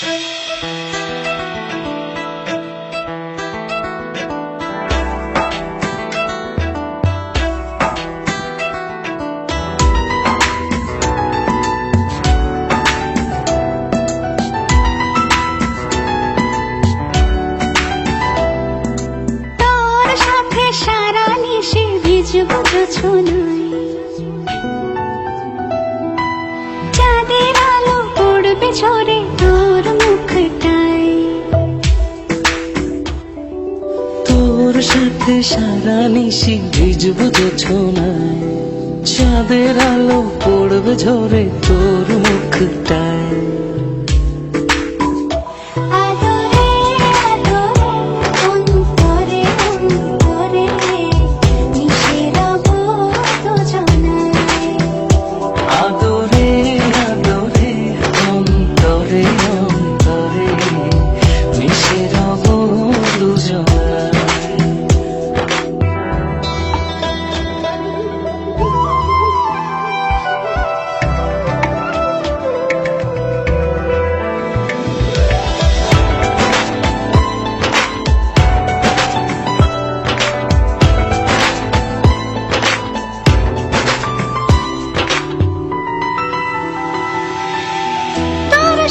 চাঁদের আলো পড়বে ঝরে তোর মুখটায়, তোর সাথে সারা নিশি ভিজবো জোছনায়। চাঁদের আলো পড়বে ঝরে তোর মুখটায়।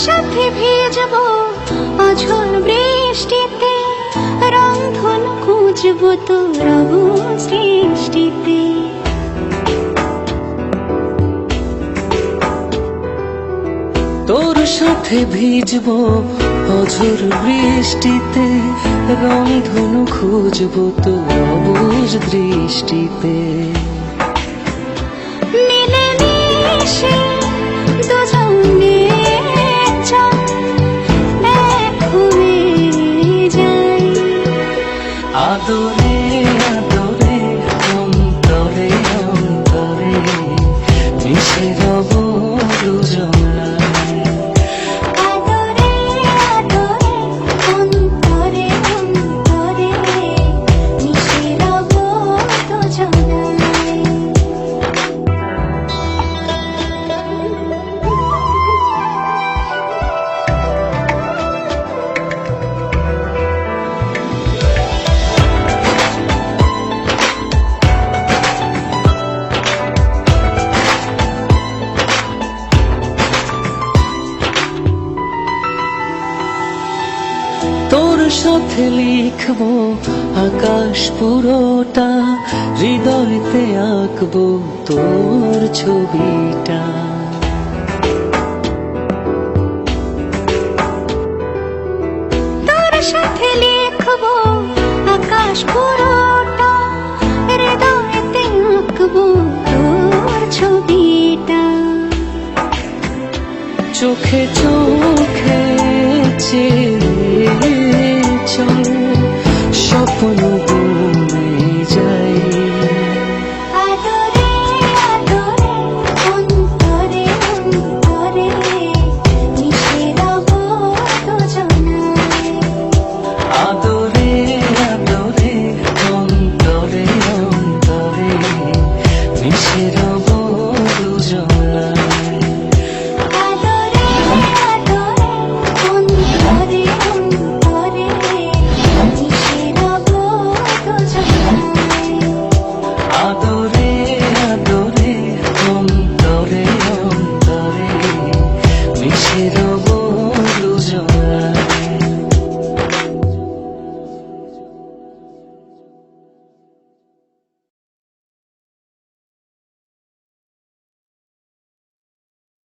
সাথে ভিজবো অঝোর বৃষ্টিতে, রংধন খুঁজবো তোর সৃষ্টিতে। তোর সাথে ভিজবো অঝোর বৃষ্টিতে, রংধনু খুঁজবো তোর অবুঝ দৃষ্টিতে। মিলে মিশে দুজনে আদরে আদরে অন্তরে অন্তরে মিশে রব দুজনায়। আদরে আদরে অন্তরে অন্তরে মিশে রব দুজনায়। তোর সাথে লিখবো আকাশ পুরোটা, হৃদয়তে আঁকবো তোর ছবিটা। তোর সাথে লিখবো আকাশ পুরোটা, হৃদয়তে আঁকবো তোর ছবিটা। চোখে চোখে চেয়ে চল